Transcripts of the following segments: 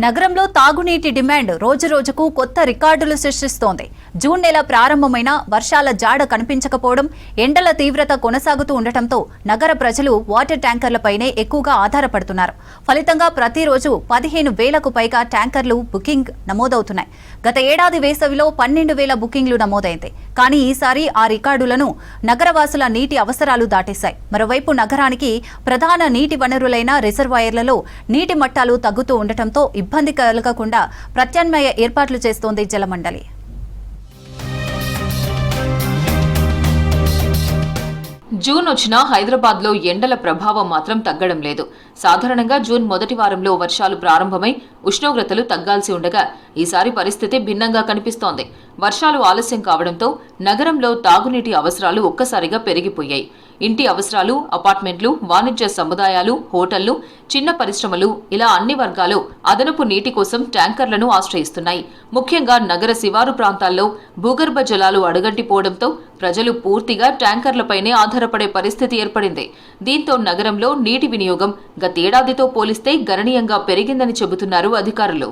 నగరంలో తాగునీటి డిమాండ్ రోజురోజుకు కొత్త రికార్డులు సృష్టిస్తోంది. జూన్ నెల ప్రారంభమైన వర్షాల జాడ కనిపించకపోవడం, ఎండల తీవ్రత కొనసాగుతూ ఉండటంతో నగర ప్రజలు వాటర్ ట్యాంకర్లపైనే ఎక్కువగా ఆధారపడుతున్నారు. ఫలితంగా ప్రతిరోజు 15,000కు పైగా ట్యాంకర్లు బుకింగ్ నమోదవుతున్నాయి. గత ఏడాది వేసవిలో 12,000 బుకింగ్లు నమోదైంది. కానీ ఈసారి ఆ రికార్డులను నగరవాసుల నీటి అవసరాలు దాటేశాయి. మరోవైపు నగరానికి ప్రధాన నీటి వనరులైన రిజర్వాయర్లలో నీటి మట్టాలు తగ్గుతూ ఉండటంతో ఇబ్బంది కలగకుండా ప్రత్యామ్నాయ ఏర్పాట్లు చేస్తోంది జలమండలి. జూన్ వచ్చినా హైదరాబాద్ లో ఎండల ప్రభావం మాత్రం తగ్గడం లేదు. సాధారణంగా జూన్ మొదటి వారంలో వర్షాలు ప్రారంభమై ఉష్ణోగ్రతలు తగ్గాల్సి ఉండగా ఈసారి పరిస్థితి భిన్నంగా కనిపిస్తోంది. వర్షాలు ఆలస్యం కావడంతో నగరంలో తాగునీటి అవసరాలు ఒక్కసారిగా పెరిగిపోయాయి. ఇంటి అవసరాలు, అపార్ట్మెంట్లు, వాణిజ్య సముదాయాలు, హోటళ్లు, చిన్న పరిశ్రమలు ఇలా అన్ని వర్గాలు అదనపు నీటి కోసం ట్యాంకర్లను ఆశ్రయిస్తున్నాయి. ముఖ్యంగా నగర శివారు ప్రాంతాల్లో భూగర్భ జలాలు అడుగంటిపోవడంతో ప్రజలు పూర్తిగా ట్యాంకర్లపైనే ఆధారపడే పరిస్థితి ఏర్పడింది. దీంతో నగరంలో నీటి వినియోగం గతేడాదితో పోలిస్తే గణనీయంగా పెరిగిందని చెబుతున్నారు అధికారులు.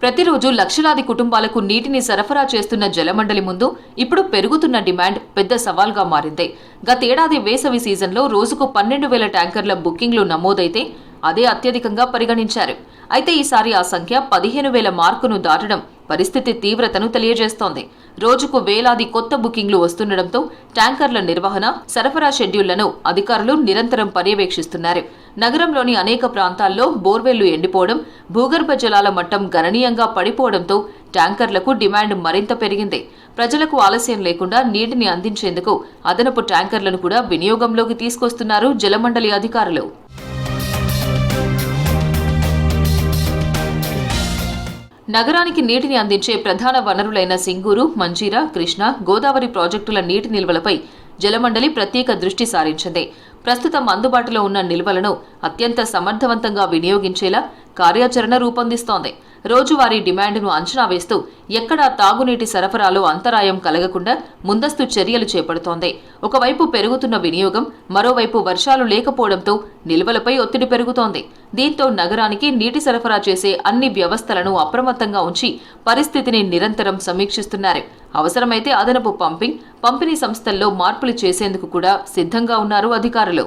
ప్రతిరోజు లక్షలాది కుటుంబాలకు నీటిని సరఫరా చేస్తున్న జలమండలి ముందు ఇప్పుడు పెరుగుతున్న డిమాండ్ పెద్ద సవాల్గా మారింది. గతేడాది వేసవి సీజన్లో రోజుకు 12,000 ట్యాంకర్ల బుకింగ్లు నమోదైతే అదే అత్యధికంగా పరిగణించారు. అయితే ఈసారి ఆ సంఖ్య 15,000 మార్కును దాటడం పరిస్థితి తీవ్రతను తెలియజేస్తోంది. రోజుకు వేలాది కొత్త బుకింగ్లు వస్తుండటంతో ట్యాంకర్ల నిర్వహణ, సరఫరా షెడ్యూళ్లను అధికారులు నిరంతరం పర్యవేక్షిస్తున్నారు. నగరంలోని అనేక ప్రాంతాల్లో బోర్వెల్లు ఎండిపోవడం, భూగర్భ జలాల మట్టం గణనీయంగా పడిపోవడంతో ట్యాంకర్లకు డిమాండ్ మరింత పెరిగింది. ప్రజలకు ఆలస్యం లేకుండా నీటిని అందించేందుకు అదనపు ట్యాంకర్లను కూడా వినియోగంలోకి తీసుకొస్తున్నారు జలమండలి అధికారులు. నగరానికి నీటిని అందించే ప్రధాన వనరులైన సింగూరు, మంజీరా, కృష్ణా, గోదావరి ప్రాజెక్టుల నీటి నిల్వలపై జలమండలి ప్రత్యేక దృష్టి సారించింది. ప్రస్తుతం అందుబాటులో ఉన్న నిల్వలను అత్యంత సమర్థవంతంగా వినియోగించేలా కార్యాచరణ రూపొందిస్తోంది. రోజువారీ డిమాండ్ను అంచనా వేస్తూ ఎక్కడా తాగునీటి సరఫరాలో అంతరాయం కలగకుండా ముందస్తు చర్యలు చేపడుతోంది. ఒకవైపు పెరుగుతున్న వినియోగం, మరోవైపు వర్షాలు లేకపోవడంతో నిల్వలపై ఒత్తిడి పెరుగుతోంది. దీంతో నగరానికి నీటి సరఫరా చేసే అన్ని వ్యవస్థలను అప్రమత్తంగా ఉంచి పరిస్థితిని నిరంతరం సమీక్షిస్తున్నారు. అవసరమైతే అదనపు పంపిణీ సంస్థల్లో మార్పులు చేసేందుకు కూడా సిద్ధంగా ఉన్నారు అధికారులు.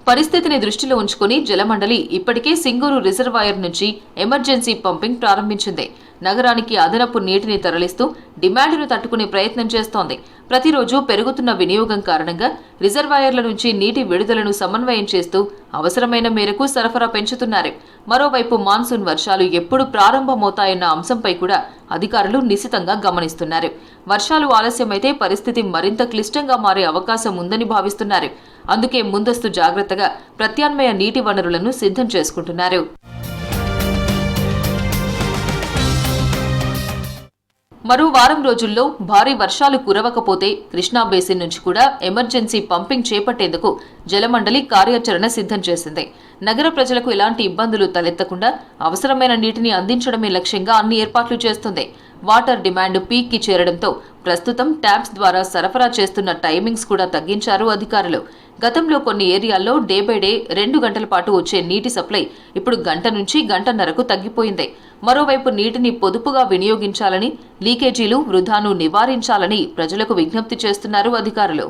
పరిస్థితిని దృష్టిలో ఉంచుకుని జలమండలి ఇప్పటికే సింగూరు రిజర్వాయర్ నుంచి ఎమర్జెన్సీ పంపింగ్ ప్రారంభించింది. నగరానికి అదనపు నీటిని తరలిస్తూ డిమాండ్ను తట్టుకునే ప్రయత్నం చేస్తోంది. ప్రతిరోజు పెరుగుతున్న వినియోగం కారణంగా రిజర్వాయర్ల నుంచి నీటి విడుదలను సమన్వయం చేస్తూ అవసరమైన మేరకు సరఫరా పెంచుతున్నారు. మరోవైపు మాన్సూన్ వర్షాలు ఎప్పుడు ప్రారంభమవుతాయన్న అంశంపై కూడా అధికారులు నిశితంగా గమనిస్తున్నారు. వర్షాలు ఆలస్యమైతే పరిస్థితి మరింత క్లిష్టంగా మారే అవకాశం ఉందని భావిస్తున్నారు. అందుకే ముందస్తు జాగ్రత్తగా ప్రత్యామ్నాయ నీటి వనరులను సిద్ధం చేసుకుంటున్నారు. మరో వారం రోజుల్లో భారీ వర్షాలు కురవకపోతే కృష్ణా బేసిన్ నుంచి కూడా ఎమర్జెన్సీ పంపింగ్ చేపట్టేందుకు జలమండలి కార్యాచరణ సిద్ధం చేసింది. నగర ప్రజలకు ఎలాంటి ఇబ్బందులు తలెత్తకుండా అవసరమైన నీటిని అందించడమే లక్ష్యంగా అన్ని ఏర్పాట్లు చేస్తుంది. వాటర్ డిమాండ్ పీక్ కి చేరడంతో ప్రస్తుతం ట్యాప్స్ ద్వారా సరఫరా చేస్తున్న టైమింగ్స్ కూడా తగ్గించారు అధికారులు. గతంలో కొన్ని ఏరియాల్లో డే బై డే 2 గంటల పాటు వచ్చే నీటి సప్లై ఇప్పుడు గంట నుంచి గంటన్నరకు తగ్గిపోయింది. మరోవైపు నీటిని పొదుపుగా వినియోగించాలని, లీకేజీలు, వృధాను నివారించాలని ప్రజలకు విజ్ఞప్తి చేస్తున్నారు అధికారులు.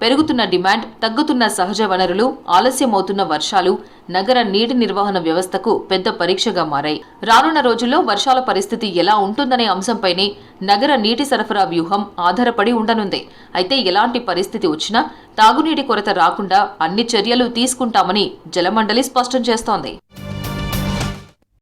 పెరుగుతున్న డిమాండ్, తగ్గుతున్న సహజ వనరులు, ఆలస్యమవుతున్న వర్షాలు నగర నీటి నిర్వహణ వ్యవస్థకు పెద్ద పరీక్షగా మారాయి. రానున్న రోజుల్లో వర్షాల పరిస్థితి ఎలా ఉంటుందనే అంశంపైనే నగర నీటి సరఫరా వ్యూహం ఆధారపడి ఉండనుంది. అయితే ఎలాంటి పరిస్థితి వచ్చినా తాగునీటి కొరత రాకుండా అన్ని చర్యలు తీసుకుంటామని జలమండలి స్పష్టం చేస్తోంది.